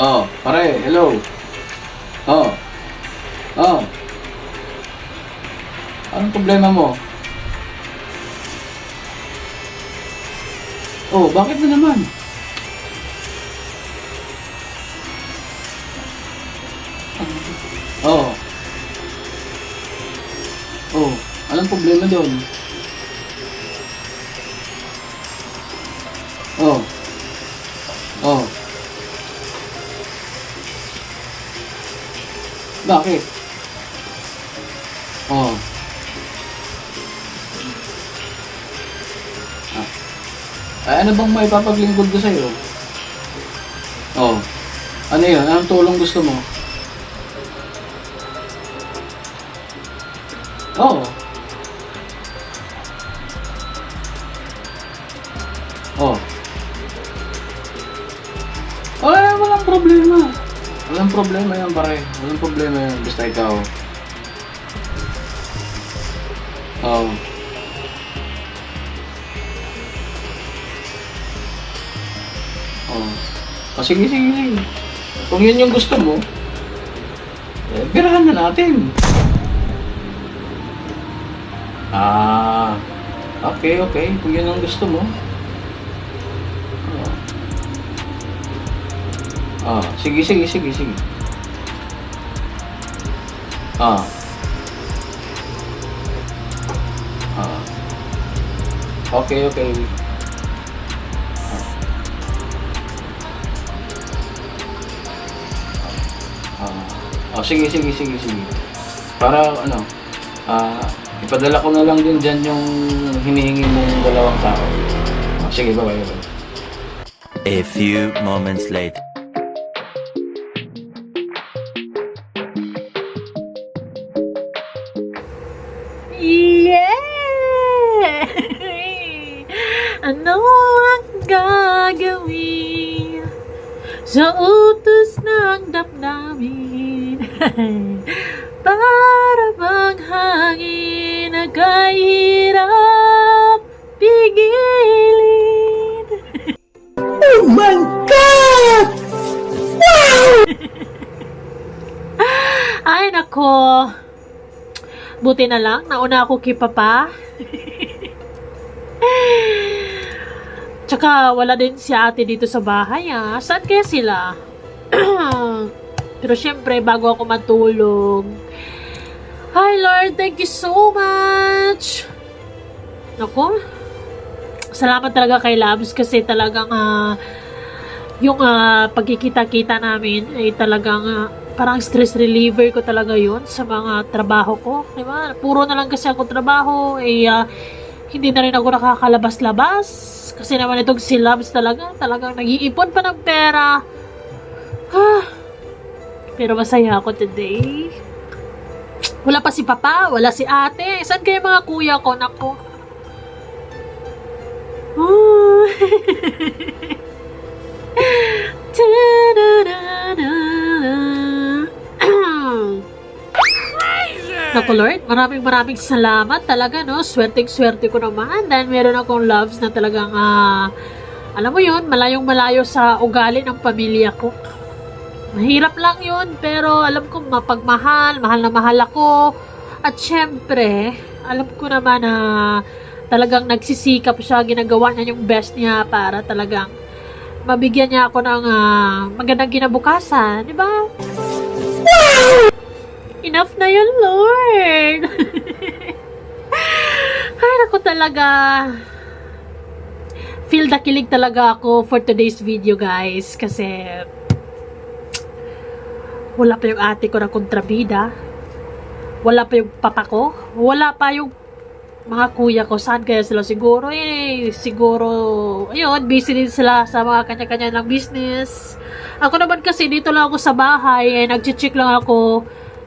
Oh, pare, hello. Oh. Oh. Anong problema mo? Oh, bakit na naman? Oh. Oh, anong problema doon? Oh. Oh. Bakit? Oh. Ay, ano bang may papaglingkod ko sa'yo? Oh. Ano yun? Anong tulong gusto mo? Oh. Oh. Ay, walang problema. Walang problema yan, pare. Walang problema yan. Basta ikaw. Oh. Oh. Oh, sige, sige, sige. Kung yun yung gusto mo, eh, birahan na natin. Ah, okay, okay. Kung yun ang gusto mo. Sige, sige, sige, sige. Ah. Ah. Okay, okay. Sige, sige, sige, sige. Para ano, ipadala ko na lang din dyan yung hinihingi mong 2 tao. Sige, bye-bye, bye-bye. A few moments later. Yeah! Ano ang gagawin sa utos ng damdamin? Para bang hangin na kahirap pigilin? Oh my God! Wow! Ay nako, buti na lang nauna ako kay Papa. Tsaka wala din si ate dito sa bahay Saan kaya sila? Pero syempre bago ako matulog, hi Lord, thank you so much. Nako, salamat talaga kay Labs kasi talagang yung pagkikita-kita namin ay talagang parang stress reliever ko talaga yun sa mga trabaho ko, diba? Puro na lang kasi ako trabaho, hindi na rin ako nakakalabas-labas kasi naman itong si Labs talagang nag-iipon pa ng pera. Pero masaya ako today. Wala pa si Papa, wala si ate. Saan kaya mga kuya ko? Nako. Naku Lord, maraming salamat talaga, no? Swerteng-swerte ko naman dahil meron akong Loves na talagang alam mo yun, malayong-malayo sa ugali ng pamilya ko. Mahirap lang yun, pero alam ko mapagmahal, mahal na mahal ako. At syempre, alam ko naman na talagang nagsisikap siya, ginagawa niya yung best niya para talagang mabigyan niya ako ng magandang kinabukasan, di ba? Enough na yun, Lord! Ay, naku talaga. Feel the kilig talaga ako for today's video, guys. Kasi wala pa yung ate ko na kontrabida. Wala pa yung papa ko. Wala pa yung mga kuya ko. Saan kaya sila? Siguro ayun, busy din sila sa mga kanya-kanya ng business. Ako naman kasi, dito lang ako sa bahay. Nag-check lang ako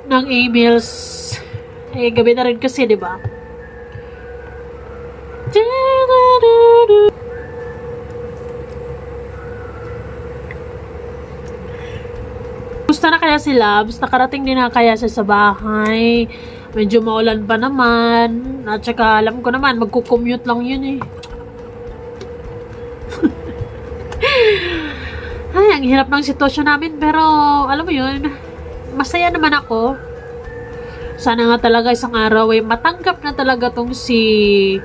ng emails. Gabi na rin kasi, di ba? Gusto na kaya si Labs? Nakarating din na kaya siya sa bahay? Medyo maulan pa naman. At saka alam ko naman, magkukommute lang yun eh. Ay, ang hirap ng sitwasyon namin, pero alam mo yun, masaya naman ako. Sana nga talaga isang araw ay matanggap na talaga tong si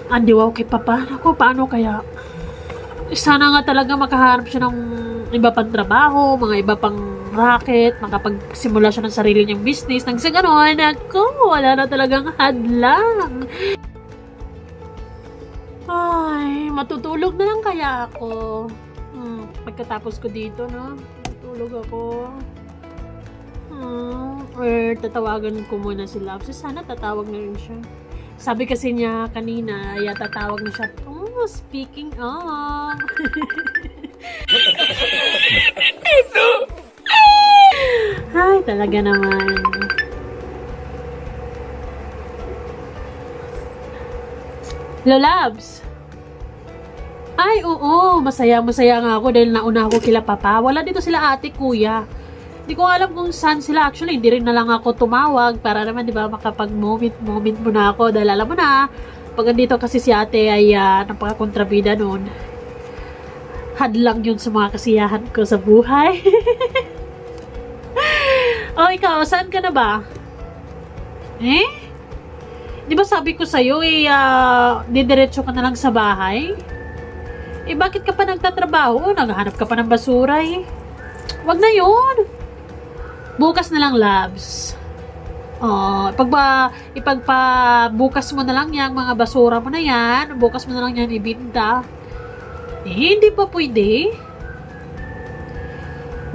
Andy Wow kay Papa. Ako, paano kaya? Sana nga talaga makaharap siya ng iba pang trabaho, mga iba pang racket, makapagsimula siya ng sarili niyang business. Nang sa gano'n, ako, wala na talagang hadlang. Ay, matutulog na lang kaya ako. Pagkatapos ko dito, no? Matulog ako. Or tatawagan ko muna si Love. So, sana tatawag na rin siya. Sabi kasi niya kanina, ay tatawag na siya. Oh, speaking of. Ay, talaga naman. Lolabs! Ay, oo. Masaya nga ako dahil nauna ako kila Papa. Wala dito sila ate, kuya. Hindi ko alam kung saan sila. Actually, hindi rin na lang ako tumawag para naman, di ba, makapag-moment muna ako. Dahil alam mo na, pag andito kasi si ate ay napaka-kontrabida noon. Hadlang yun sa mga kasiyahan ko sa buhay. Oh, ikaw, saan ka na ba? Di ba sabi ko sa'yo, didiretso ka na lang sa bahay? Bakit ka pa nagtatrabaho? Naghahanap ka pa ng basura Wag na yun. Bukas na lang, Labs. Ipagpabukas mo na lang yung mga basura mo na yan. Bukas mo na lang yan ibinta. Hindi pa pwede.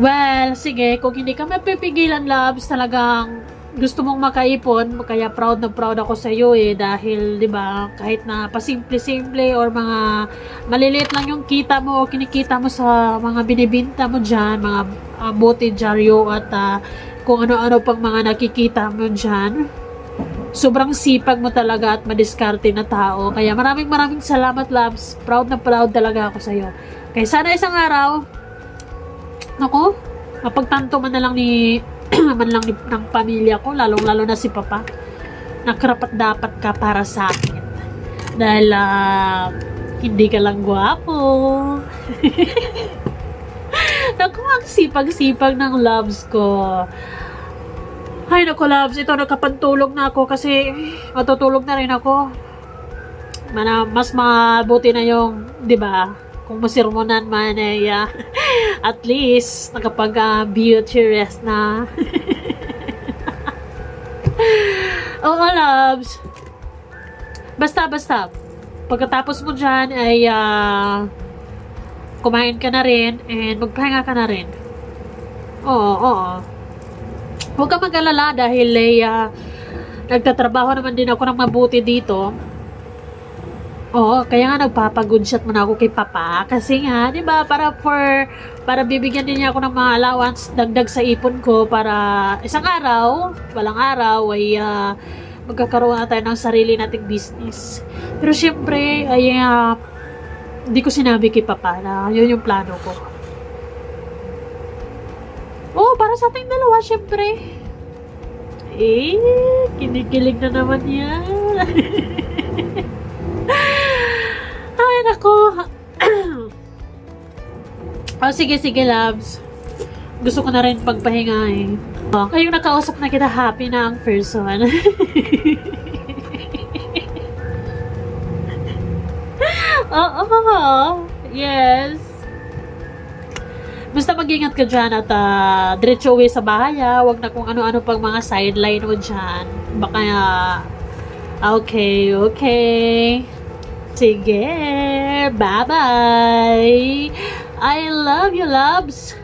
Well, sige. Kung hindi ka mapipigilan, Labs, talagang gusto mong makaipon, kaya proud na proud ako sa iyo dahil 'di ba, kahit na pasimple-simple or mga maliliit lang yung kita mo o kinikita mo sa mga binibenta mo diyan, mga bote, dyaryo at kung ano-ano pang mga nakikita mo diyan. Sobrang sipag mo talaga at madiskarte na tao. Kaya maraming salamat, Labs. Proud na proud talaga ako sa iyo. Kaya sana isang araw, nako, mapagtanto man na lang ng pamilya ko, lalong-lalo na si Papa, na karapat dapat ka para sa akin. Dahil hindi ka lang gwapo. Naku, ang sipag-sipag ng Loves ko. Ay, naku, Loves, ito nakapantulog na ako kasi matutulog na rin ako. Mas mabuti na yung, di ba, kung masirmonan man at least nakapag-beauty rest na. Oo, Loves. Basta. Pagkatapos mo dyan ay kumain ka na rin and magpahinga ka na rin. Oo. Huwag ka mag-alala dahil nagtatrabaho naman din ako ng mabuti dito. Oo, kaya nga nagpapagood shot muna ako kay Papa kasi nga, 'di ba, para bibigyan din niya ako ng mga allowance dagdag sa ipon ko para isang araw, walang araw ay magkakaroon na tayo ng sarili nating business. Pero syempre ay hindi ko sinabi kay Papa na yun yung plano ko. Oh, para sa ating dalawa, syempre. Kinikilig na naman yan. Ay, nako. Sige, Loves. Gusto ko na rin pagpahinga Kayong nakausap na kita, happy na ang person. Oo. Yes. Basta mag-ingat ka dyan at diretso uwi sa bahay Huwag na kung ano-ano pang mga sideline mo dyan. Baka okay. Sige. Bye-bye. I love you, Loves.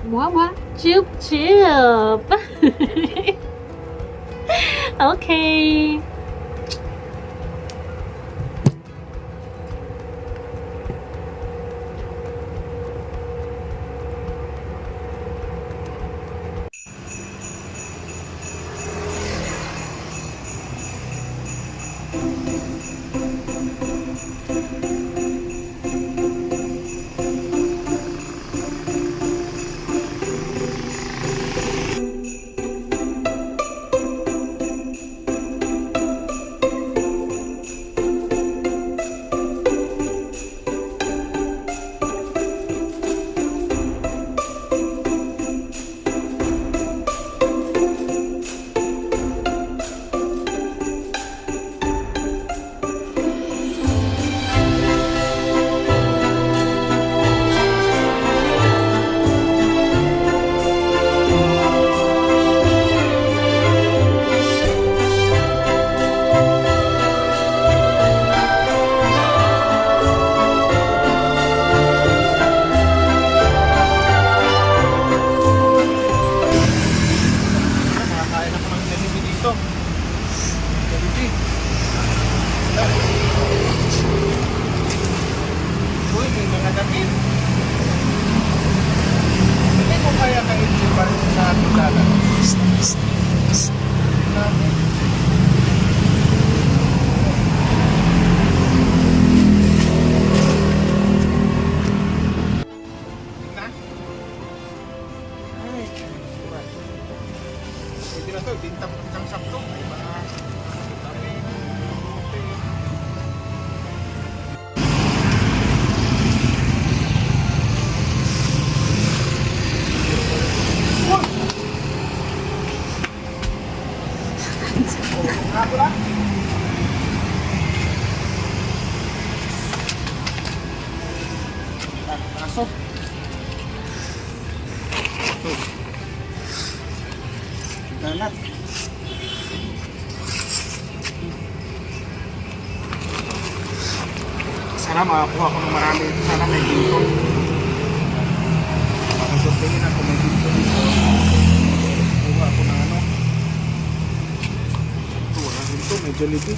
Mwah. Chup. Okay. Lahat ng lahat. Hindi na to, tintap ng sakto. May mga pasok. Dalat. Sana makakuha ko ng marami. Sana may ginto. Makasuntingin ako may ginto dito. Kuha ako ng ano. Ito, wala ginto. May Jollibee.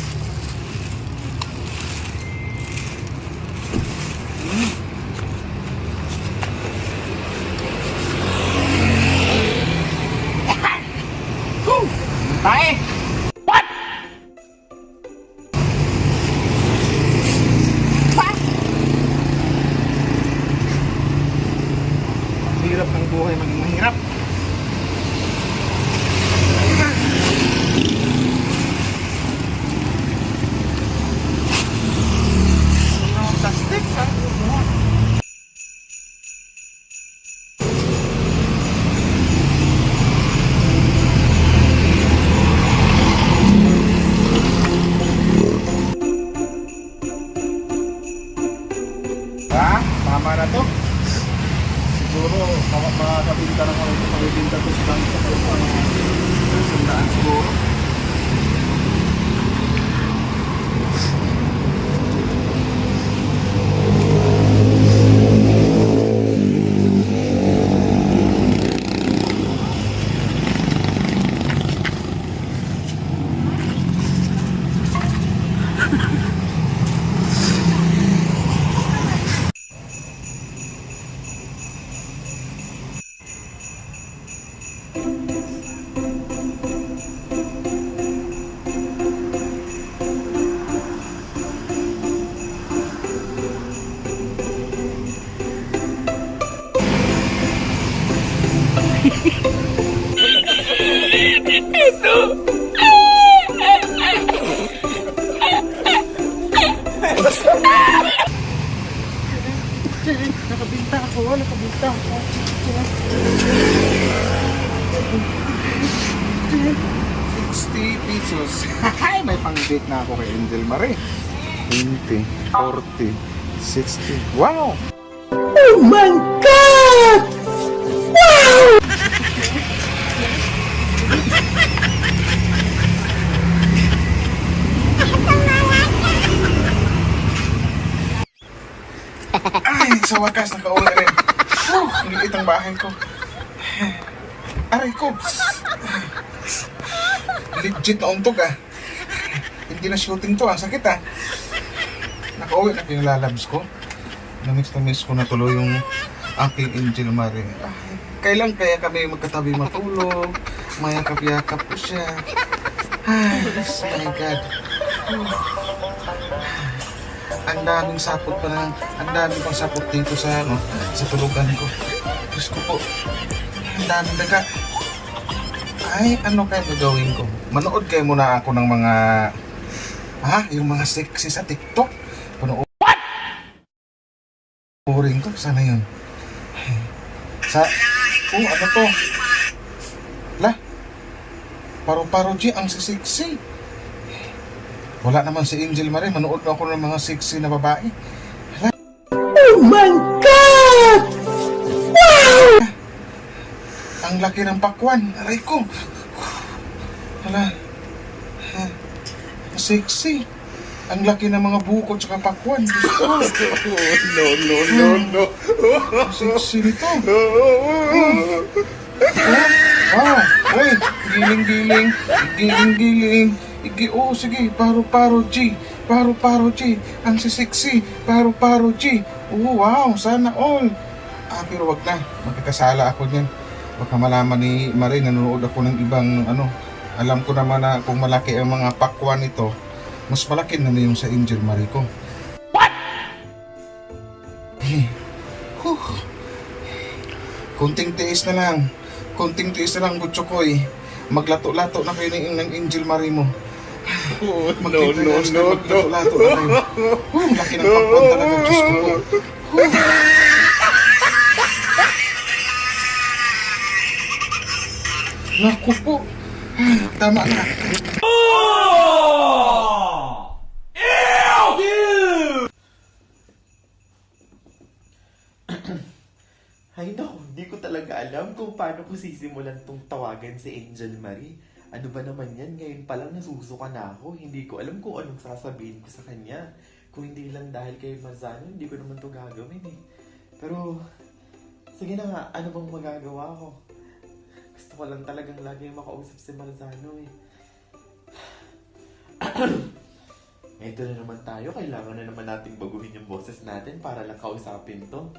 Tae! What? What? Hirap ng buhay maging mahirap. Plastic, ha? Tama na to. Siguro, makakabinta na kami ito. Pag-ibinta to sa bangsa. Sandaan siguro. Nakabinta ako, nakabinta ako. 60 pesos. May pang-date na ako kay Angel Marie. 20, 40, 60. Wow! Oh my God! Wow! Ay, sa wakas nakauwi rin. Ang liit ang bahay ko. Aray ko. Legit na untog ah. Hindi na shooting to ah. Sakit ah. Nakauwi na pinalalabs ko. Namiss ko na tuloy yung aking Angel Marie. Ay, kailan kaya kami magkatabi matulog? Mayakap-yakap ko siya. Ay, oh my God. Ang daming sapot pa lang. Ang daming pang sapot dito sa sa tulugan ko. Diyos ko po. Ang daming daga. Ay, ano kaya gagawin ko? Manood kayo muna ako ng mga yung mga sexy sa TikTok. Panood. What? Boring to. Sana yun. Ano to? La? Paro-paro G, ang sexy. Wala naman si Angel Marie. Manood na ako ng mga sexy na babae. Hala. Oh my God! Wow! Ang laki ng pakwan. Aray ko. Hala. Sexy. Ang laki ng mga buko at pakwan. No. Sexy nito. Wow. Uy. Giling-giling. Sige, paro-paro G. Paro-paro G. Ang sexy. Paro-paro G. Wow, sana all. Pero wag na. Magkakasala ako niyan. Baka malaman ni Marie, nanonood ako ng ibang ano. Alam ko naman na kung malaki ang mga pakwan nito, mas malaki na yung sa Angel Marie ko. What? Kunting tiis na lang. Kunting tiis na lang, Butchokoy. Maglato-lato na kayo ng Angel Marie mo. Magkita na maglato-lato na kayo. Ang laki ng pakwan talaga, Diyos ko po. Naku po. Tama na. Ay naku, hindi ko talaga alam kung paano ko sisimulan tong tawagan si Angel Marie. Ano ba naman yan? Ngayon pa lang nasusuka na ako. Hindi ko alam kung anong sasabihin ko sa kanya. Kung hindi lang dahil kay Marzano, hindi ko naman to gagawin eh. Pero, sige na nga, ano bang magagawa ko? Gusto ko lang talagang lagi makausap si Marzano eh. Ito na naman tayo. Kailangan na naman nating baguhin yung boses natin para lang kausapin to.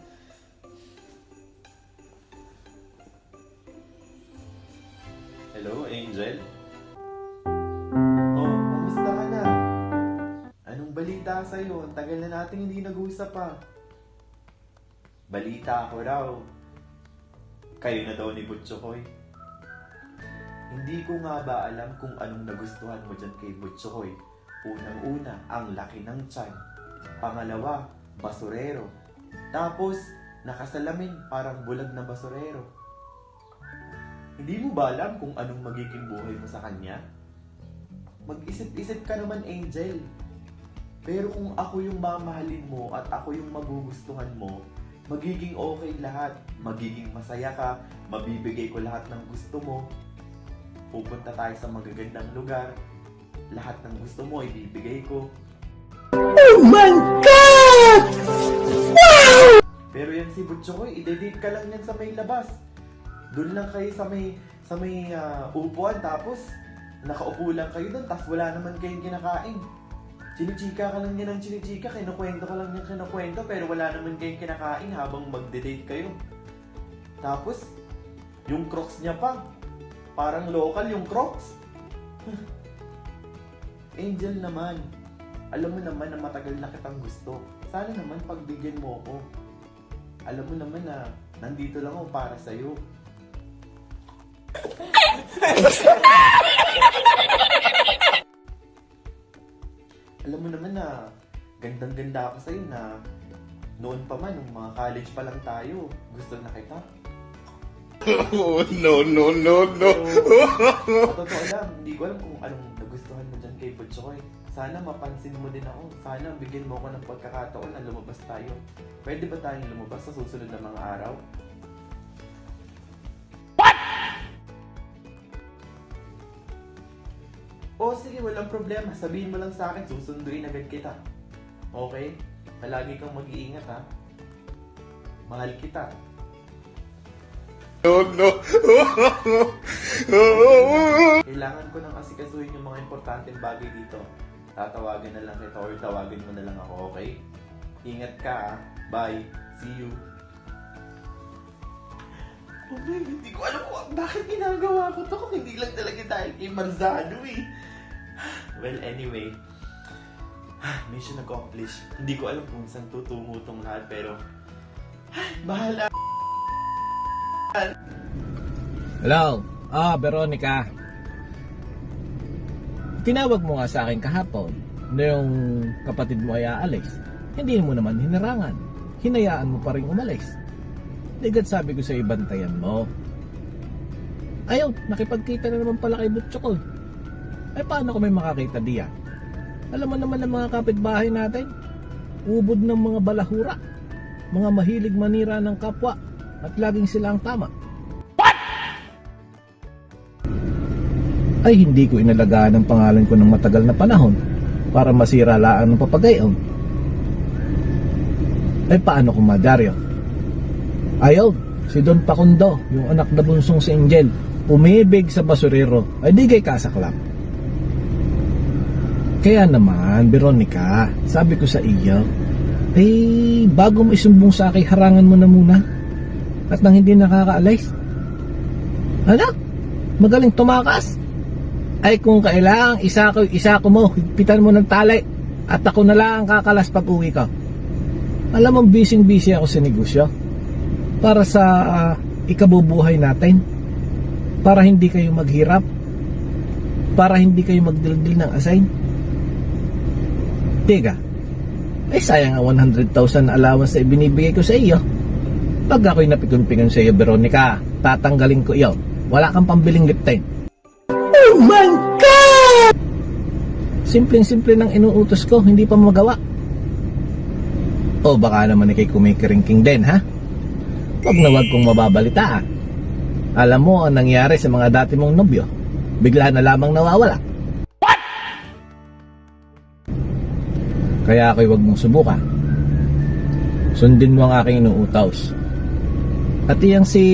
Hello, Angel? Oh, kamusta ka na? Anong balita sa'yo? Ang tagal na natin hindi nag-usap pa. Balita ako raw. Kayo na daw ni Butchokoy. Hindi ko nga ba alam kung anong nagustuhan mo dyan kay Butchokoy. Unang-una, ang laki ng tiyan. Pangalawa, basurero. Tapos, nakasalamin parang bulag na basurero. Hindi mo ba alam kung anong magiging buhay mo sa kanya? Mag-isip-isip ka naman, Angel. Pero kung ako yung mamahalin mo at ako yung magugustuhan mo, magiging okay lahat. Magiging masaya ka, mabibigay ko lahat ng gusto mo. Pupunta tayo sa magagandang lugar. Lahat ng gusto mo, ibibigay ko. Oh my God! Wow! Pero yan si Butchokoy, ide-date ka lang yan sa may labas. Doon lang kayo sa may upuan, tapos nakaupo lang kayo doon, tapos wala naman kayong kinakain. Chinichika ka lang yan ng chinichika, kinukwento ka lang yan kinukwento, pero wala naman kayong kinakain habang magde-date kayo. Tapos, yung Crocs niya pa, parang local yung Crocs. Angel naman, alam mo naman na matagal na kitang gusto. Sana naman pagbigyan mo ako. Alam mo naman na nandito lang ako para sa'yo. Alam mo naman na gandang-ganda ako sa'yo na noon pa man, nung mga college pa lang tayo, gusto na kita. No. Sa totoo lang, hindi ko alam kung anong nagustuhan mo dyan kay Butchokoy. Sana mapansin mo din ako. Sana bigyan mo ako ng pagkakataon na lumabas tayo. Pwede ba tayong lumabas sa susunod na mga araw? O sige, walang problema. Sabihin mo lang sa akin, susunduin agad kita. Okay? Palagi kang mag-iingat ha. Mahal kita. No. Kailangan ko nang asikasuhin yung mga importanteng bagay dito. Tatawagan na lang kita or tawagan mo na lang ako, okay? Ingat ka ha. Bye. See you. Oh my, hindi ko alam kung bakit ginagawa ko to kung hindi lang talaga dahil kay Marzano eh. Well, anyway. Mission accomplished. Hindi ko alam kung saan tutungo tong lahat pero bahala. Hello? Veronica. Tinawag mo nga sa akin kahapon na yung kapatid mo ay aalis. Hindi mo naman hinirangan. Hinayaan mo pa rin umalis. Digat sabi ko sa ibantayan mo. Ayaw, nakipagkita na naman pala kay Butchokoy. Ay paano ko may makakita diyan? Alam mo naman ang mga kapitbahay natin. Ubod ng mga balahura. Mga mahilig manira ng kapwa. At laging sila ang tama. What? Ay hindi ko inalagaan ang pangalan ko ng matagal na panahon para masira laan ng papagayon. Ay paano kung Madaryo? Ayaw, si Don Pakundo, yung anak na bunsong si Angel, umibig sa basurero, ay di kay kasaklap. Kaya naman, Veronica, sabi ko sa iyo, bago mo isumbong sa akin, harangan mo na muna. At nang hindi nakakaalis, Ano? Magaling tumakas? Ay kung kailangan, isa ko mo, higpitan mo ng tali at ako na lang ang kakalas pag uwi ko. Alam mo, busy ako sa negosyo para sa ikabubuhay natin, para hindi kayo maghirap, para hindi kayo magdildil ng assign. Teka, ay sayang ang 100,000 allowance na ibinibigay ko sa iyo. Pag ako'y napikon-pikon sa iyo, Veronica, tatanggalin ko iyo. Wala kang pambiling lip tint. Oh my God! Simpleng-simple ng inuutos ko, hindi pa magawa. O baka naman ikay kumikiringking din, ha? Wag na wag kong mababalita, ha? Alam mo ang nangyari sa mga dati mong nobyo. Bigla na lamang nawawala. What? Kaya ako'y wag mong subukan. Sundin mo ang aking inuutos. At iyang si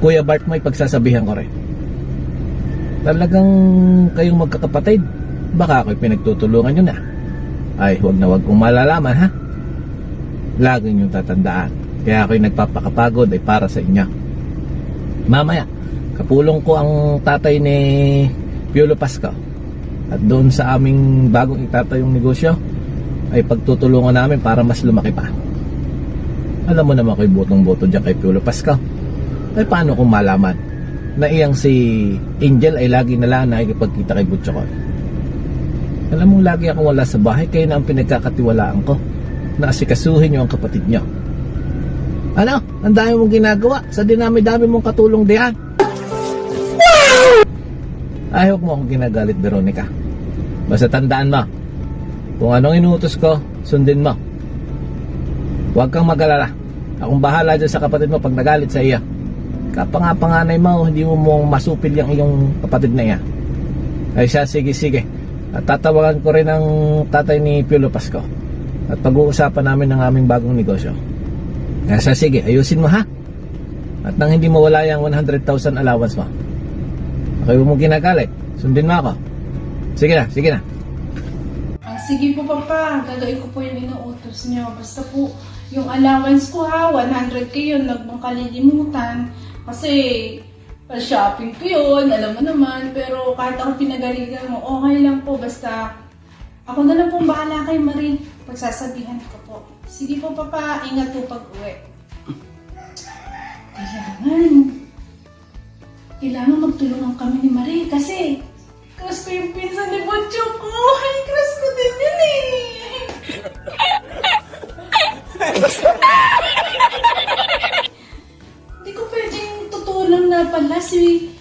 Kuya Bart mo ipagsasabihan ko rin. Talagang kayong magkakapatid, baka ako'y pinagtutulungan nyo na. Ay, huwag na huwag kong malalaman, ha? Lagi nyo tatandaan. Kaya ako'y nagpapakapagod ay para sa inyo. Mamaya, kapulong ko ang tatay ni Piolo Pascal. At doon sa aming bagong itatayong negosyo, ay pagtutulungan namin para mas lumaki pa. Alam mo naman ako'y botong-boto dyan kay Piolo Pascal. Ay paano kung malaman na iyang si Angel ay lagi na lang nakikipagkita kay Butchokol? Alam mo, lagi akong wala sa bahay, kayo na ang pinagkakatiwalaan ko na asikasuhin nyo ang kapatid nyo. Ano? Ang dami mong ginagawa sa dinami-dami mong katulong diyan. Ay, huwag mo akong ginagalit, Veronica. Basta tandaan mo, kung anong inuutos ko, sundin mo. Huwag kang mag-alala. Akong bahala dyan sa kapatid mo pag nagalit sa iya. Kapangapanganay mo, hindi mo mong masupil yung iyong kapatid na iya. Ay siya, sige. At tatawagan ko rin ang tatay ni Piolo Pasco. At pag-uusapan namin ng aming bagong negosyo. Kaya siya, sige, ayusin mo, ha? At nang hindi mawala yung 100,000 allowance mo. Okay mo ginagalit, sundin mo ako. Sige na. Sige po, Papa. Gagawin ko po yung inuutos nyo. Basta po, yung allowance ko ha, 100 yun. Huwag mong kalilimutan. Kasi, shopping ko yun. Alam mo naman. Pero kahit ako pinagalitan mo, okay lang po. Basta, ako na lang pong bahala kay Marie. Pagsasabihan ko po. Sige po, Papa. Ingat po pag-uwi. Kailangan magtulungan kami ni Marie. Kasi, crush ko yung pinsan ni Butcho ko. Ay, crush ko din yun eh. Hindi ko pwedeng tutulong na pala si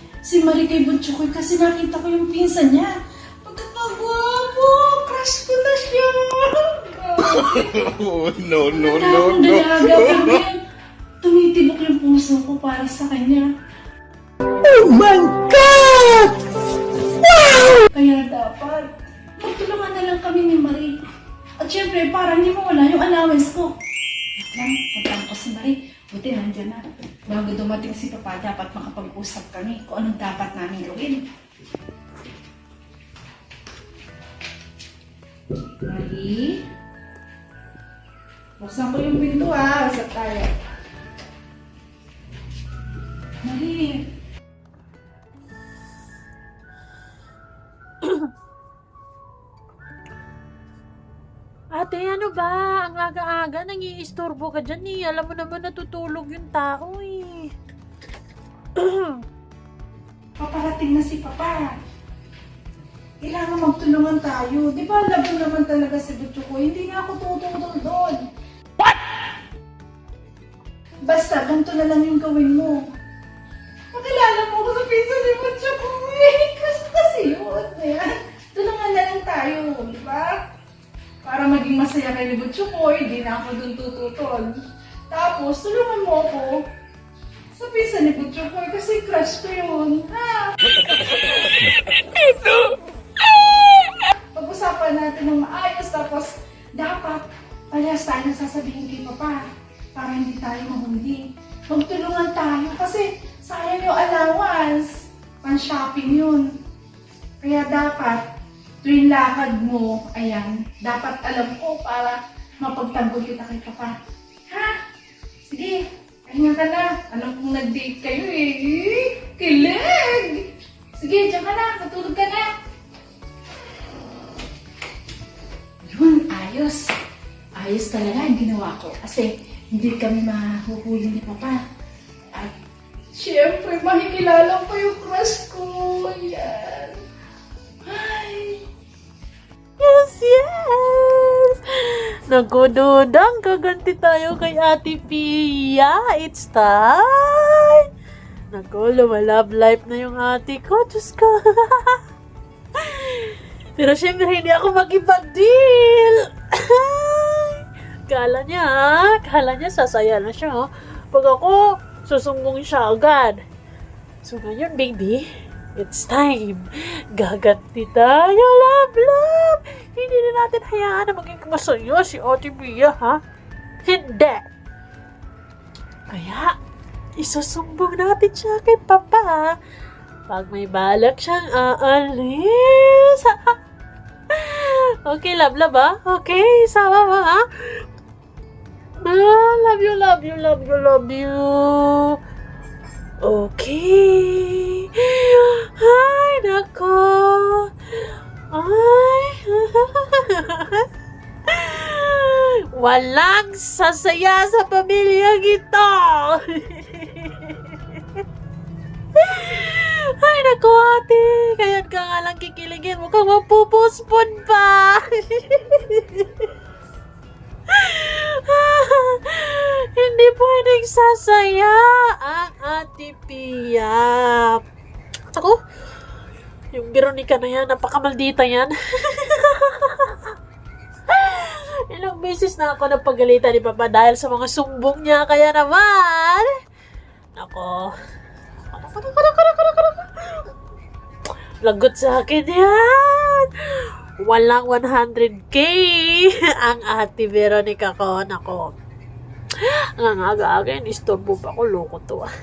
Marie kay Butcho ko kasi nakita ko yung pinsan niya. Pagkakagwapo, crush ko na siya. No. Tumitibok yung puso ko para sa kanya. Oh my God! Kaya dapat, magtulungan na lang kami ni Marie. At syempre, para hindi mo wala yung allowance ko. Lang, puntahan ko si Marie. Buti nandiyan na. Bago dumating si Papa, dapat makapag-usap kami kung anong dapat namin gawin. Marie? Buksan ko yung pinto ha. Usap tayo. Marie? Ate, ano ba? Ang aga-aga, nangiistorbo ka dyan eh. Alam mo naman natutulog yung tao eh. Paparating na si Papa. Kailangan magtulungan tayo. Di ba labo naman talaga si Butcho ko? Hindi nga ako tutulong doon. What? Basta, ganito na lang yung gawin mo. Pakilala mo ko sa pinsan ni Butcho ko eh. Kasi yun. Ayan. Tulungan na lang tayo. Di ba? Para maging masaya kay ni Butcho ko, hindi na ako dun tututol. Tapos, tulungan mo ako sa pinsan ni Butcho ko kasi crush ko yun. Ha? Pag-usapan natin ng maayos, tapos dapat parehas tayo sasabihin kay Papa para hindi tayo mahundi. Magtulungan tayo kasi sayang yung allowance. Pan-shopping yun. Kaya dapat, tuwing lakad mo, ayan, dapat alam ko para mapagtanggol kita kay Papa. Ha? Sige, Kaya ka na. Alam kong nag-date kayo eh. Kilig! Sige, diyan ka na. Matulog ka na. Yun, ayos. Ayos talaga ang ginawa ko. Kasi hindi kami mahuhuli ni Papa. At syempre, makikilala ko yung crush ko. Yan. Ay. Yes, yes! Naku, Dudang, kaganti tayo kay Ate Pia. It's time! Naku, lumalove life na yung ate ko. Diyos ko. Pero syempre, hindi ako makipag-deal. Kala niya, sasaya na siya. Oh. Pag ako, susumbong siya agad. So ngayon, baby, it's time. Gaganti tayo, love. Hindi na natin hayaan na maging masaya si Ate Pia, ha? Hindi. Kaya, isusumbong natin siya kay Papa. Pag may balak siyang aalis. Okay, love, ha? Okay, sama mo, ha? Love you. Okay. Ay, nako. Ay. Walang sasaya sa pamilyang ito. Ay, naku, ate. Kaya ka nga lang kikiligin mo kung mapupuspon pa. Hindi pwedeng sasaya ang Ate Pia. Ako, yung Veronica na yan, napakamaldita yan. Ilang beses na ako napagalitan ni Papa dahil sa mga sumbong niya. Kaya naman, ako, lagot sa akin yan. Walang 100k ang Ate Veronica ko. Nako. Ang aga-aga, istorbo pa ako. Loko to ah.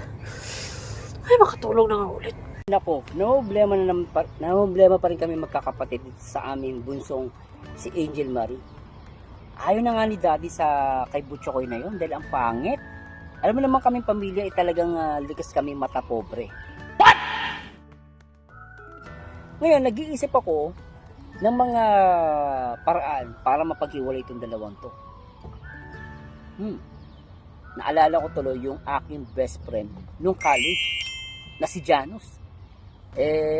Ay, makatulong na nga ulit. Nako, problema pa rin kami magkakapatid sa amin bunsong si Angel Marie. Ayaw na nga ni Daddy sa kay Butchokoy na yon dahil ang pangit. Alam mo naman kaming pamilya talagang likas kami mata pobre. What? Ngayon, nag-iisip ako ng mga paraan para mapaghiwalay itong dalawang to. Naalala ko tuloy yung aking best friend nung college na si Janus.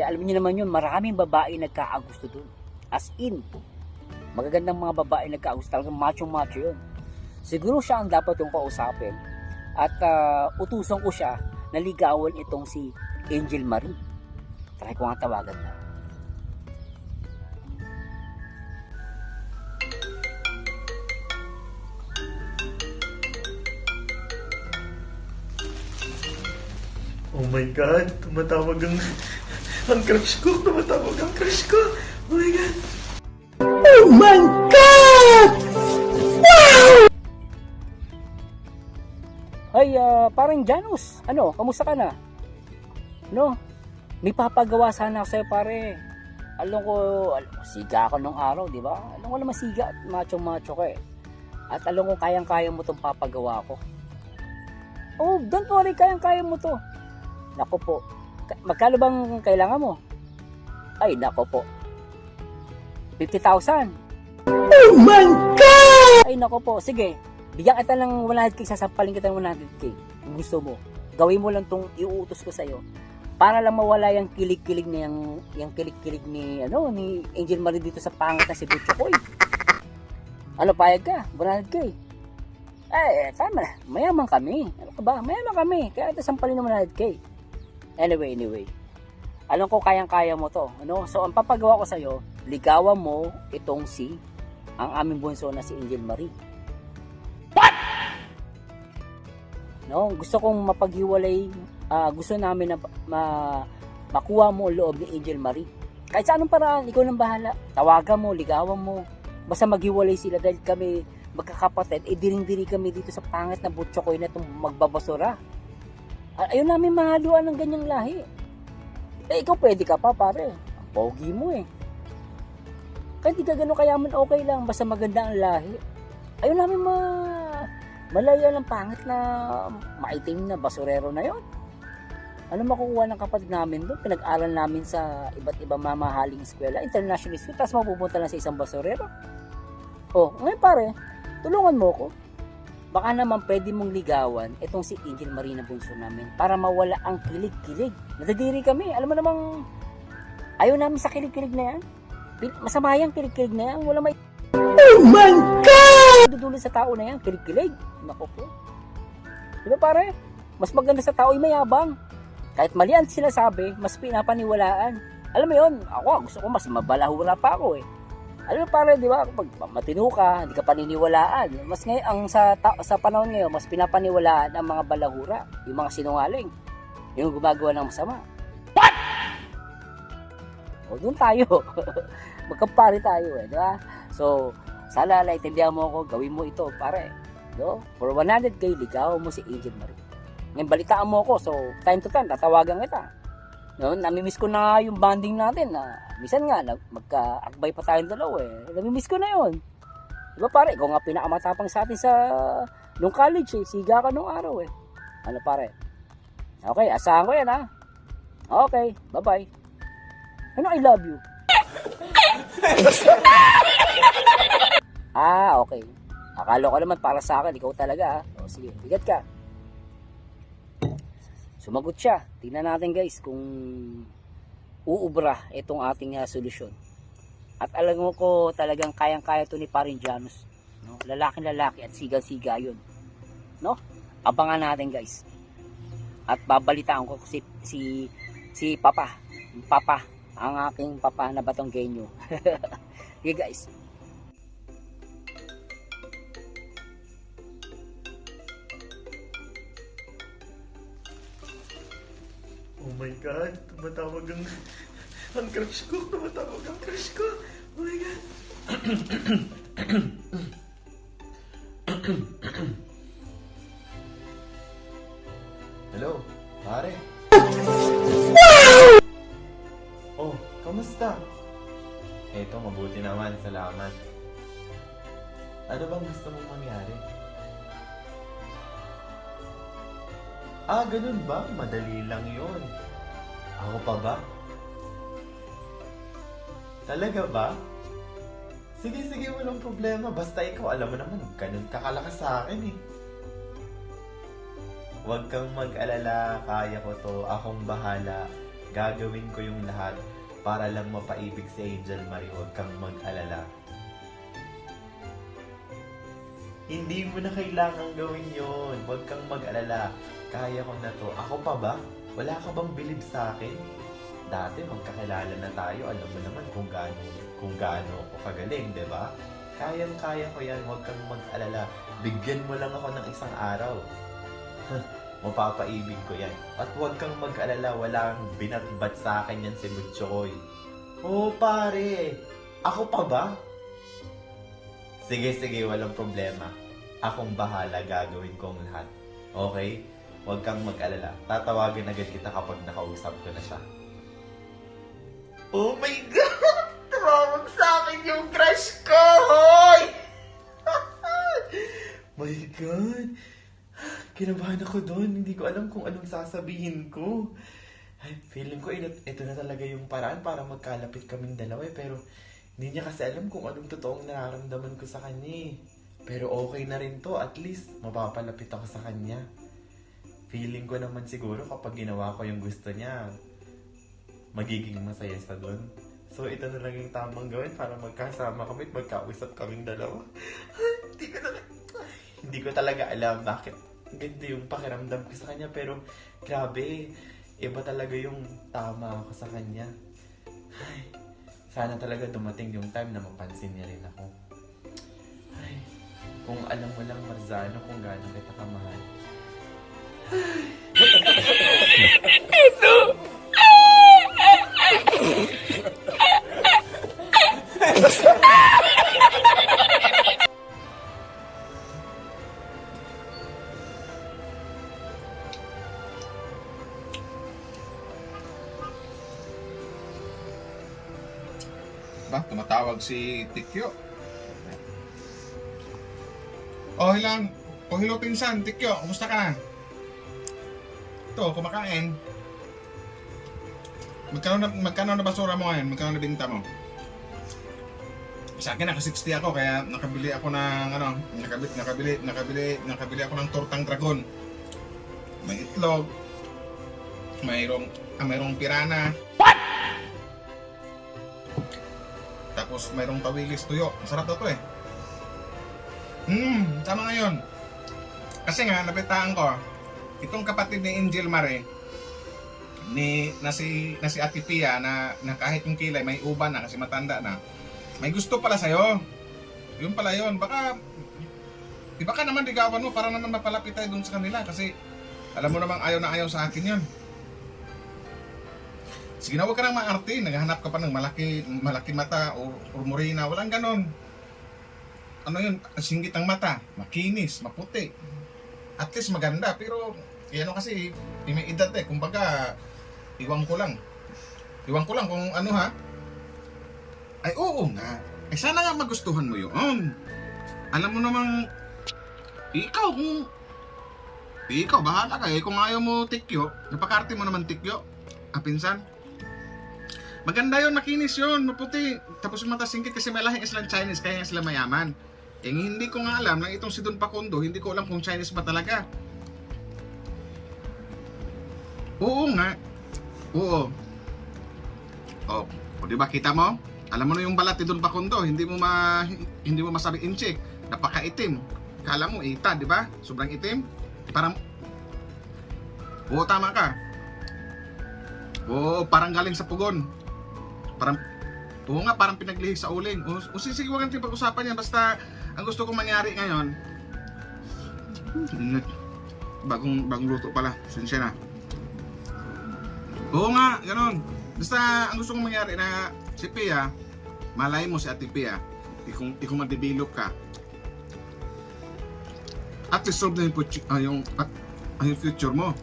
Alam niyo naman yun, maraming babae nagkaagusto dun. As in, magagandang mga babae nagkaagusto, talagang macho-macho yun. Siguro siya ang dapat yung kausapin. At utusan ko siya na ligawan itong si Angel Marie. Try ko nga tawagan na. Oh my God, tumatawag ang crush ko. Tumatawag ang crush ko. Oh my God. Oh my God! Ay, parang Janus, kamusta ka na? May papagawa sana ako sa'yo, pare. Alam ko, siga ako nung araw, di ba? Alam ko naman siga at macho-macho ka eh. At alam ko, kayang-kaya mo itong papagawa ko. Oh, don't worry, kayang-kaya mo to. Nako po, magkano bang kailangan mo? Ay, nako po, 50,000. Oh my God! Ay, nako po, sige. Bigyan kita ng 100k, sasampalin kita ng 100k. Kung gusto mo, gawin mo lang tong iuutos ko sa'yo. Para lang mawala yung kilig-kilig na yung kilig-kilig ni Angel Marie dito sa pangit na si Butchokoy. Payag ka? 100k. Tama na. Mayaman kami. Ano ka ba? Mayaman kami. Kaya ito sampalin ng 100k. Anyway. Alam ko kayang-kaya mo to. So, ang papagawa ko sa'yo, ligawan mo itong ang aming bunso na si Angel Marie. Gusto kong mapaghiwalay, gusto namin na makuha mo ang loob ni Angel Marie. Kahit sa anong paraan, ikaw nang bahala. Tawagan mo, ligawan mo. Basta maghiwalay sila dahil kami magkakapatid. Diring-diri kami dito sa pangit na Butchokoy na itong magbabasura. Ayaw namin mahaluan ng ganyang lahi. Ikaw pwede ka pa, pare. Ang pogi mo eh. Kahit di ka gano'n kayaman, okay lang. Basta maganda ang lahi. Ayaw namin Malaya ng pangit na maitim na basurero na yon. Ano makukuha ng kapatid namin doon? Pinag-aral namin sa iba't ibang mamahaling eskwela, international school, tapos mapupunta lang sa isang basurero. Oh, ngayon pare, tulungan mo ko. Baka naman pwede mong ligawan itong si Angel Marina bunso namin para mawala ang kilig-kilig. Nadadiri kami. Alam mo namang ayaw namin sa kilig-kilig na yan. Masama yung kilig-kilig na yan. Wala may Oh my God! dudulo sa tao na yan. Kilig-kilig. Naku po. Diba pare? Mas maganda sa tao ay mayabang. Kahit mali ang sinasabi, mas pinapaniwalaan. Alam mo yun, ako gusto ko mas mabalahura pa ako eh. Alam mo pare, di ba, pag matino ka, hindi ka paniniwalaan. Mas ngayon, sa panahon ngayon, mas pinapaniwalaan ang mga balahura, yung mga sinungaling, yung gumagawa ng masama. What? O, doon tayo. Magkampare tayo eh, di ba? So, sana naintindihan mo ako, gawin mo ito, pare. No? For 100K, ligaw mo si Angel Marie. Ngayon, balitaan mo ako, so time to time, tatawagan kita. No, namimiss ko na nga yung bonding natin na minsan nga magkaakbay pa tayong dalawa eh. Namimiss ko na yun. Diba pare, ikaw nga pinakamatapang sa atin sa nung college eh. Siga ka nung araw eh. Ano pare? Okay, asahan ko yan ha. Okay, bye-bye. Ano, I love you. Okay. Akala ko naman para sa akin, ikaw talaga ha. O sige, bigat ka. Sumagot siya. Tingnan natin guys kung uubra itong ating solusyon. At alam mo ko talagang kayang-kaya to ni Paring Janus. No? Lalaki-lalaki at siga-siga yun. No? Abangan natin guys. At babalitaan ko si Papa. Papa. Ang aking papa na Batonggenyo. Okay guys. Oh my God, tumatawag ang crush ko. Tumatawag ang crush ko. Oh my God. Hello, pare. Oh, kamusta? Eto, mabuti naman. Salamat. Ano bang gusto mong mangyari? Ganun ba? Madali lang yun. Ako pa ba? Talaga ba? Sige, walang problema. Basta ikaw, alam mo naman, ganun kakalakas sa akin eh. Huwag kang mag-alala, kaya ko to. Akong bahala. Gagawin ko yung lahat para lang mapaibig si Angel Marie. Huwag kang mag-alala. Hindi mo na kailangang gawin yun. Huwag kang mag-alala. Kaya ko na to. Ako pa ba? Wala ka bang bilib sa akin? Dati magkakilala na tayo. Alam mo naman kung gaano ako kagaling, di ba? Kayang-kaya ko yan. Huwag kang mag-alala. Bigyan mo lang ako ng isang araw. Mapapaibig ko yan. At huwag kang mag-alala. Walang binatbat sa akin yan si Butchoy. Oh, pare. Ako pa ba? Sige, walang problema. Akong bahala, gagawin kong lahat. Okay? Huwag kang mag-alala. Tatawagin agad kita kapag nakausap ko na siya. Oh my God! Tumawag sa akin yung crush ko! Hoy! My God! Kinabahan ako doon. Hindi ko alam kung anong sasabihin ko. Ay, feeling ko ito na talaga yung paraan para magkalapit kaming dalawa eh. Pero hindi niya kasi alam kung anong totoong nararamdaman ko sa kanya eh. Pero okay na rin to. At least, mapapalapit ako sa kanya. Feeling ko naman siguro kapag ginawa ko yung gusto niya, magiging masaya sa doon. So, ito na lang yung tamang gawin para magkasama kami at magkausap kaming dalawa. Hindi ko talaga alam bakit ganito yung pakiramdam ko sa kanya. Pero, grabe, iba talaga yung tama ako sa kanya. Ay, sana talaga dumating yung time na mapansin niya rin ako. Ay, kung alam mo lang, Marzano, kung gaano kita kamahal. Tumatawag si Tikyo. Okay lang. O hello pinsan, Tikyo, kumusta ka na? Ito, kumakain. Magkano na basura mo ngayon? Magkano na binta mo? Sa akin, naka-60 ako, kaya nakabili ako ng, nakabili ako ng tortang dragon. May itlog, mayroong pirana. What? Tapos mayroong tawilis tuyo. Masarap daw to eh. Tama ngayon. Kasi nga, nabitaan ko, itong kapatid ni Angel Mare, na si Ate Pia, na kahit yung kilay, may uban na kasi matanda na, may gusto pala sa'yo. Yun pala yun. Baka naman ligawan mo para naman mapalapit tayo dun sa kanila kasi alam mo namang ayaw na ayaw sa akin yun. Sige na, huwag ka nang maarte. Naghahanap ka pa ng malaki mata o morena. Walang ganon. Ano yun? Singgit ang mata. Makinis, maputi. At least maganda. Pero, ano kasi, may edad eh. Kumbaga, iwan ko lang kung ano ha. Ay, oo nga. Ay, sana nga magustuhan mo yun. Alam mo namang, ikaw, bahala ka eh. Kung ayaw mo tikyo, napakarte mo naman tikyo. Pinsan. Maganda yun, makinis yun, maputi. Tapos yung mata singkit kasi may lahing silang Chinese, kaya nga sila mayaman. Eh, hindi ko nga alam na itong si Don Pacondo, hindi ko alam kung Chinese ba talaga. Oo nga. Oo. O, di ba kita mo? Alam mo na yung balat ni Don Pacondo, hindi mo masabi inchik. Napakaitim. Kala mo ita, di ba? Sobrang itim. Parang oo, tama ka. Oo, parang galing sa pugon. Oo nga, parang pinaglihis sa uling. O sige, huwag natin pag-usapan yan. Basta, ang gusto kong mangyari ngayon, bagong luto pala. Sinsya na. Oo nga, gano'n. Basta, ang gusto kong mangyari na si Pia, malay mo si Ate Pia, ikong madibilog ka. At least solve na yung future mo.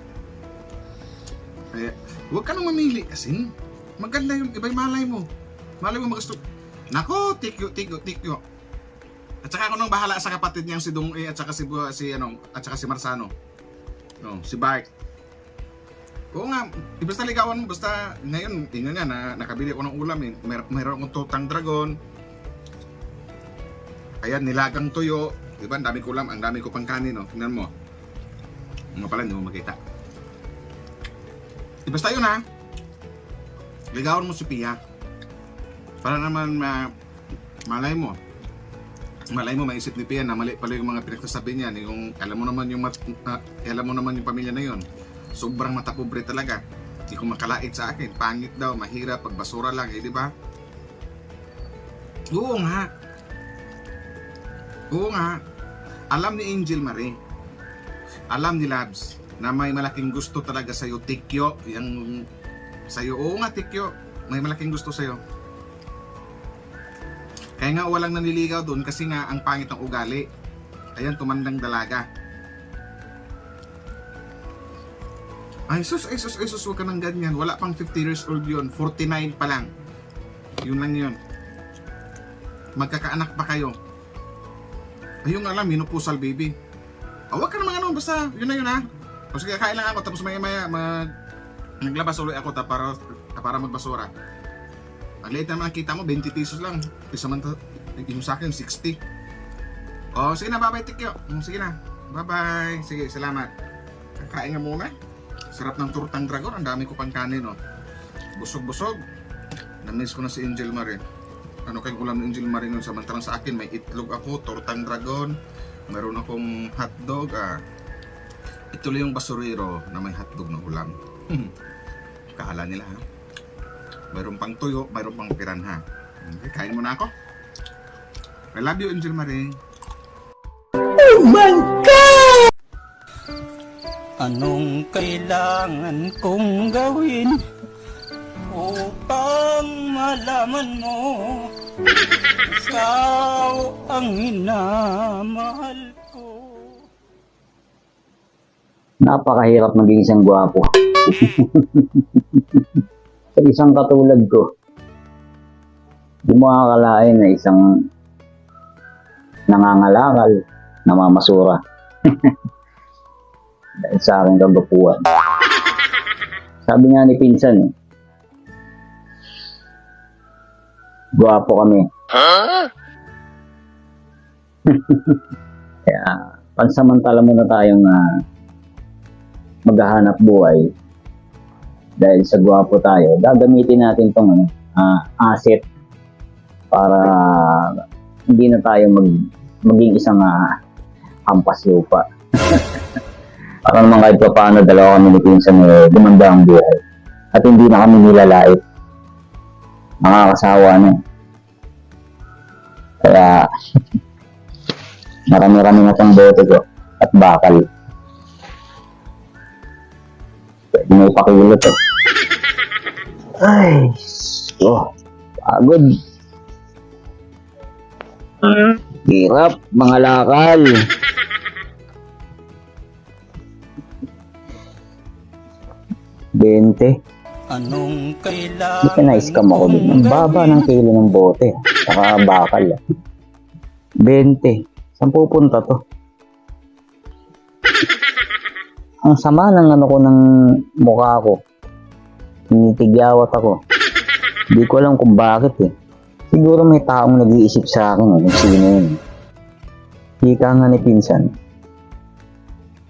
Kaya, huwag ka nang mamili kasi. Maganda yung iba'y malay mo. Malay mo magusto. Nako, tikyo. At saka ako nang bahala sa kapatid niyang si Dong at saka si Marsano. No, si Bart. Oo nga, basta ligawan mo, basta ngayon, tingnan nga na nakabili ako ng ulam eh. Mayroon akong tortang dragon. Ayan, nilagang tuyo. Diba, ang dami ko ulam, ang dami ko pang kanin, no? Tingnan mo. Mga pala, hindi mo makita. Basta yun ha. Ligawan mo si Pia. Para naman malay mo maisip ni Pia na mali pala yung mga pinagsasabi niya. Yung, alam mo naman yung pamilya na yun. Sobrang matapobre talaga. Hindi ko makalait sa akin. Pangit daw, mahirap, pagbasura lang, di ba? Oo nga. Alam ni Angel Marie. Alam ni Labs na may malaking gusto talaga sa'yo, Tikyo. Yung sa'yo, oo nga, Tikyo. May malaking gusto sa'yo. Kaya nga walang naniligaw doon kasi nga ang pangit ng ugali. Ayan, tumandang dalaga. Ay sus, huwag ka ng ganyan. Wala pang 50 years old yun. 49 pa lang. Yun lang yun. Magkakaanak pa kayo. Ayun nga lang, minupusal baby. Huwag ka naman basta yun na yun ha. O sige, kain lang ako tapos maya naglabas ulit ako para magbasura. Ang liit naman nakita mo, 20 pesos lang. Yung sa akin, 60. O sige na, bye-bye Tikyo. Sige na, bye-bye. Sige, salamat. Kakain nga muna. Sarap ng tortang dragon, ang dami ko pang kanin, no? Busog-busog. Na-miss ko na si Angel Marie. Ano kayong ulam ni Angel Marie nun? Samantalang sa akin, may itlog ako, tortang dragon. Meron akong hotdog. Ito lang yung basurero na may hotdog na ulam. Kahala nila ha. Mayroon pang tuyo, mayroon pang piranha. Okay, kain mo na ako. I love you, Angel Marie. Oh my God! Anong kailangan kong gawin upang malaman mo ikaw ang hinamahal ko? Napakahirap maging isang gwapo. Sa isang katulad ko, di mo akalain na isang nangangalakal, namamasura, Dahil sa aking kagapuan. Sabi nga ni Pinsan, gwapo kami. Kaya, pansamantala muna tayong maghahanap buhay. Dahil sa gwapo tayo, gagamitin natin itong asset para hindi na tayo maging isang hampas lupa. Para naman kahit pa paano, dalawa kami ni Pinsan gumanda ang buhay. At hindi na kami nilalait. Nakakasawa na. Kaya, marami-rami na itong bote ko at bakal. Pwede mo ipakilo to. Ay, pagod. Hirap, mga lakal. Anong Hindi ka na-scam ako din. Ang baba ng kilo ng bote. Saka bakal. 20. Saan pupunta to? Ang sama ng ano ko ng mukha ko. Tinitigyawat ako. Hindi ko alam kung bakit eh. Siguro may taong nag-iisip sa akin kung sino yun. Hika nga ni Pinsan.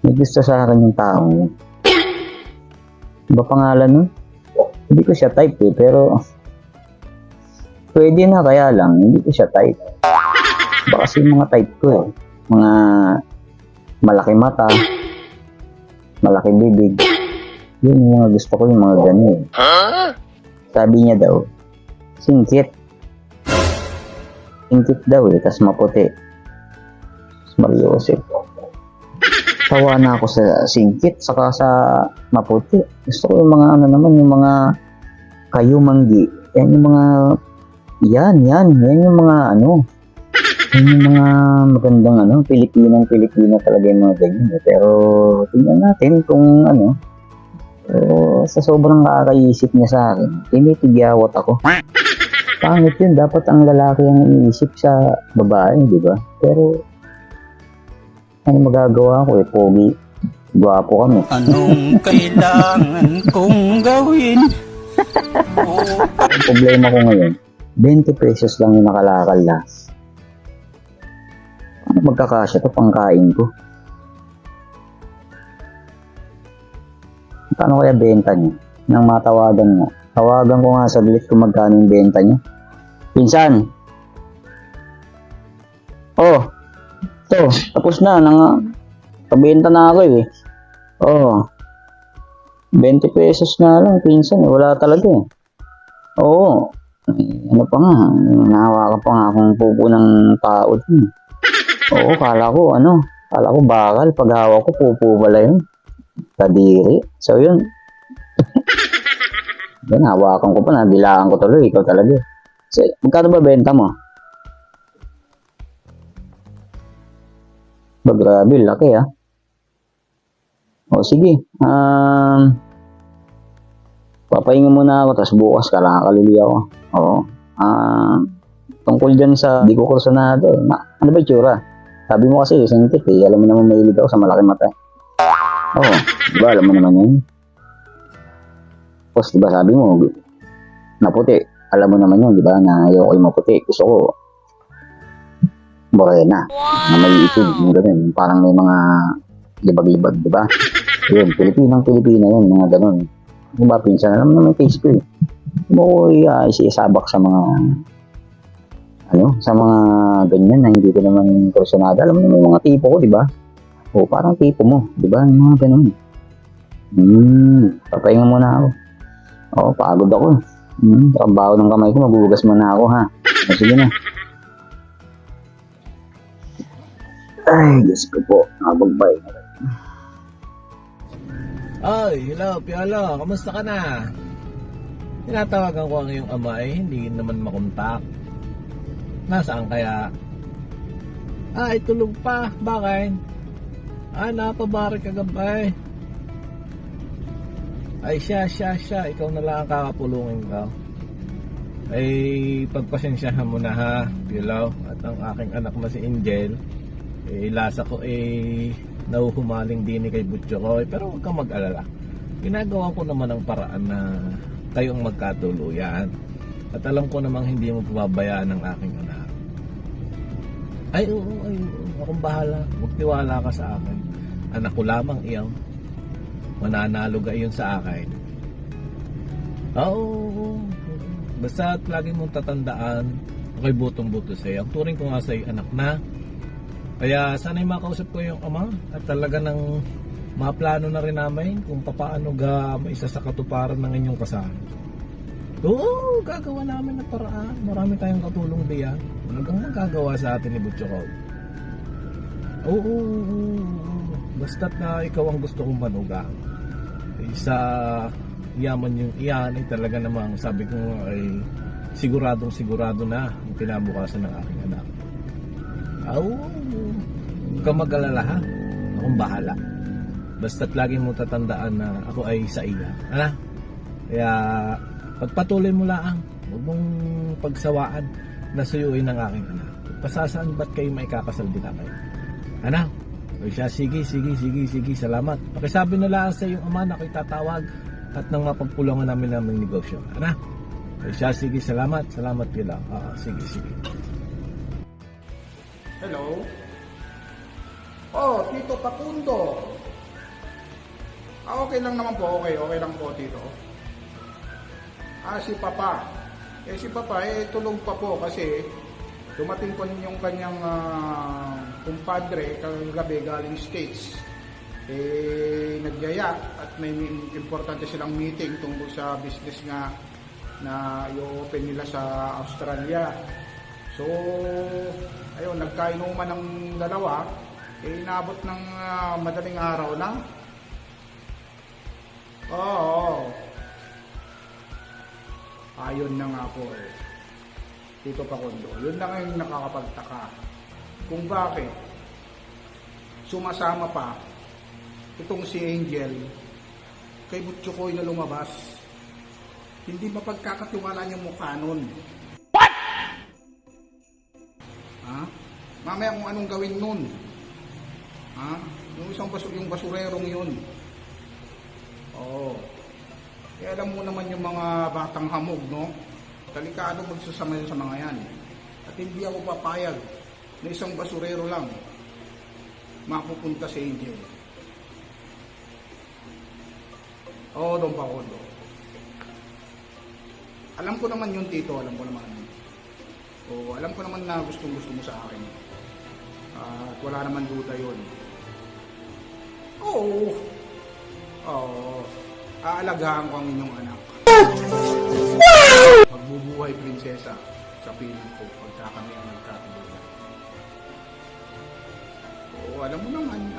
May gusto sa akin yung taong yun. Iba pangalan nun? Hindi ko siya type eh, pero pwede na, kaya lang hindi ko siya type. Baka kasi mga type ko eh. Mga malaki mata, malaki bibig. Yun yung mga gusto ko, yung mga ganun. Sabi niya daw, singkit. Singkit daw eh, tas maputi. Mariosep. Tawa na ako sa singkit, saka sa maputi. Gusto ko yung mga ano naman, yung mga kayumanggi. Yan yung mga, yan yung mga ano. Yan yung mga magandang ano, Pilipina talaga yung mga ganyan. Pero tingnan natin kung ano. Pero sa sobrang nakakaisip niya sa akin, tinitigyawat ako. Pangit yun, dapat ang lalaki ang iisip sa babae, di ba? Pero ano magagawa ko eh, pogi. Gwapo kami. Anong kailangan kong gawin? Ang problema ko ngayon, 20 pesos lang yung nakalakal na. Ano magkakasya ito pangkain ko? Paano kaya benta niya? Nang matawagan mo. Tawagan ko nga saglit kung magkano yung benta niya. Pinsan! Oh! Ito, tapos na. Pabenta na ako eh. Oh. 20 pesos na lang, pinsan eh. Wala talaga eh. Oo. Ano pa nga, nahawakan pa nga akong pupo ng tao dun. Oo, kala ko bakal. Paghawak ko, pupo pala yun. Kadiri. So yun. Yan, hawakan ko pa, nabilaan ko tuloy. Ikaw talaga. So, magkano ba benta mo? Ba, grabe, laki ah. O sige, papahinga muna ako, tapos bukas kalili ako. Oo. Tungkol dyan sa di ko kursunado, ano ba itsura? Sabi mo kasi, singkit eh, alam mo naman mahilig ako sa malaki mata. Oo, diba, alam mo naman yun. Tapos diba sabi mo, naputi, alam mo naman yun, diba, na ayoko yung maputi, gusto ko morena, na may itim, yung ganun, parang may mga libag-libag, diba? Yun, Pilipina yun, mga ganun. Diba, pinsan, alam mo naman face ko eh. Mo ko isisabak sa mga sa mga ganyan na hindi ko naman kursunado. Alam mo naman yung mga tipo ko, diba? O, parang tipo mo, diba? Yung mga ganun. Papahinga muna ako. Oo, pagod ako. Trabaho ng kamay ko, magugas muna ako, ha? O, sige na. Ay, Diyos ko po. Nakabagbay. Ay, hello, Piolo. Kamusta ka na? Tinatawagan ko ang iyong ama eh, hindi naman makontak. Nasaan kaya? Ay, tulog pa. Bakit? Napabari ka gabay. Ay, siya. Ikaw na lang ang kakapulungin ko. Ay, pagpasensyahan mo na ha, Piolo. At ang aking anak mo si Angel, lasa ko nahuhumaling din kay Butcho ko. Pero huwag kang mag-alala. Ginagawa ko naman ang paraan na kayong magkatuluyan. At alam ko namang hindi mo pababayaan ang aking anak. Ay, oo, akong bahala. Huwag tiwala ka sa akin. Anak ko lamang iyon. Mananalo ka iyon sa akin. Oo. Basta lagi mong tatandaan, ako'y butong-buto sa'yo. Ang turing ko nga sa'yo, anak na. Kaya sana'y makausap ko yung ama at talaga nang maplano na rin namin kung paano maisa sa katuparan ng inyong kasal. Oo, gagawa namin ng paraan. Marami tayong katulong diyan. Talagang magagawa sa atin ni Butcho ko. Oo. Basta't na ikaw ang gusto kong manuga. Isa yaman yung iyan ay talaga namang sabi ko ay sigurado na ang kinabukasan ng aking anak. Oo. Huwag kang mag-alala ha. Akong bahala. Basta't lagi mo tatandaan na ako ay sa iya. Ano? Kaya pagpatuloy mo lang. Huwag mong pagsawaan na suyuin ng aking anak. Pasasaan ba't kayo maikakasal din kayo? Ano? O siya, sige. Salamat. Pakisabi na lang sa iyong ama na ako'y tatawag at nang mapagpulungan namin ng negosyo. Ano? O siya, sige. Salamat pila. Sige. Hello? Oh, Tito Pakundo. Okay lang naman po, okay lang po, Tito. Si Papa. Si Papa, tulog pa po kasi dumating po yung kanyang kumpadre kagabi galing States. Nagyaya at may importante silang meeting tungkol sa business nga na i-open nila sa Australia. So, ayun, nagkainuman ng dalawa, inabot ng madaling araw na. Oo. Ayun na nga po Tito Pakundo. Yun na nga yung nakakapagtaka. Kung bakit sumasama pa itong si Angel kay Butcho Koy na lumabas. Hindi mapagkakatiwala niyang mukha nun. What? Mamaya kung anong gawin nun. Yung basurerong yun. Oo. Kaya alam mo naman yung mga batang hamog, no? Delikado magsasama sa mga yan. At hindi ako papayag na isang basurero lang mapupunta sa Angel. Oo, Don Pakundo. Alam ko naman yun, Tito. Alam ko naman. Alam ko naman na gusto mo sa akin. At wala naman duda yun. Oo. Aalagaan ko ang inyong anak. Magbubuhay prinsesa sa piling ko pagka kami ang nagkatuluyan.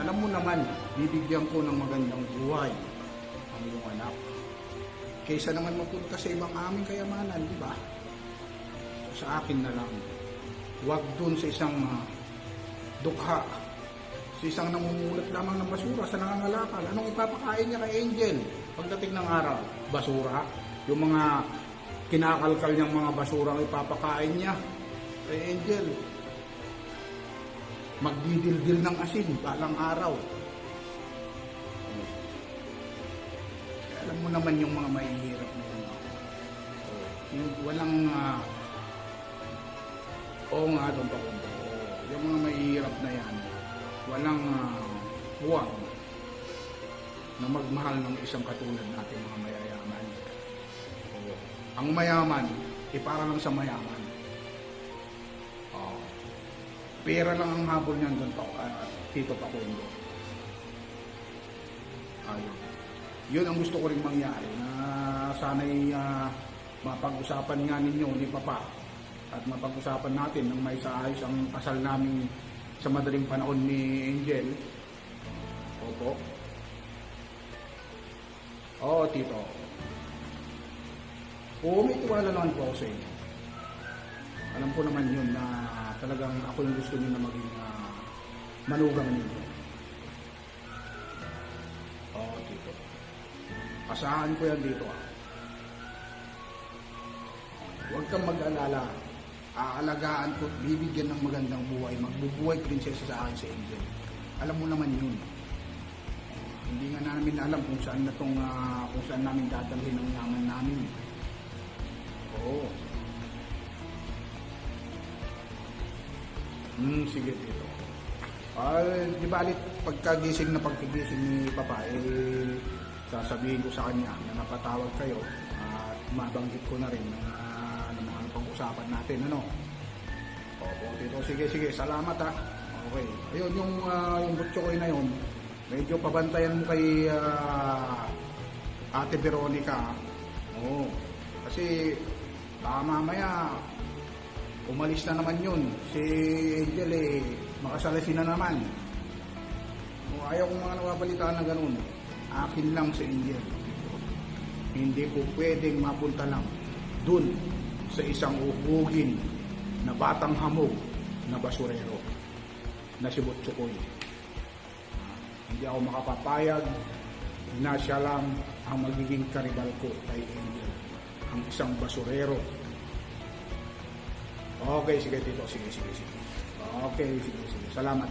Alam mo naman, bibigyan ko ng magandang buhay ang iyong anak. Kaysa naman mapunta sa ibang aming kayamanan, di ba? Sa akin na lang. Huwag dun sa isang dukha. Sa isang namumulat lamang ng basura sa nangangalakal. Anong ipapakain niya kay Angel pagdating ng araw? Basura? Yung mga kinakalkal niyang mga basura ang ipapakain niya kay Angel. Magdidildil ng asin balang araw. Alam mo naman yung mga mahihirap na yun. Yung walang oo nga, Don Pakundo. Yung mga mahihirap na yan, walang huwag na magmahal ng isang katulad natin mga mayayaman. Ang mayaman, para lang sa mayaman. Pera lang ang habol niyan doon, Tito Pakundo. Ayun. Yun ang gusto ko rin mangyari, na sana'y mapag-usapan nga ninyo ni Papa at mapag-usapan natin nang may saayos ang kasal namin sa madaling panahon ni Angel. Opo. Oo, Tito. Oo, may tiwala naman po ako sa inyo. Alam ko naman yun na talagang ako yung gusto niyo na maging manugang ninyo. Oo, Tito. Asahan ko yan dito. Huwag kang mag-alala. Aalagaan ko at bibigyan ng magandang buhay. Magbubuhay prinsesa sa akin sa Angel. Alam mo naman yun. Hindi nga namin alam kung saan kung saan namin dadalhin ang yaman namin. Oo. Sige Tito. Di balit pagkagising ni Papa, sasabihin ko sa kanya na napatawag kayo at mabanggit ko na rin na mga pag-usapan natin, ano? Opo, Tito. Sige, salamat ha. Okay. Ayun, yung butchokoy na yun, medyo pabantayan mo kay Ate Veronica. Oo. Kasi baka mamaya umalis na naman yun. Si Angel makasalasin na naman. Ayaw kong mga nawabalitaan na ganun. Akin lang si Angel. Hindi po pwedeng mapunta lang dun sa isang uhugin na batang hamog na basurero na si Butchokoy. Hindi ako makapapayag na siya lang ang magiging karibal ko kay Angel, ang isang basurero. Okay, sige Tito, sige. Okay, sige. Salamat.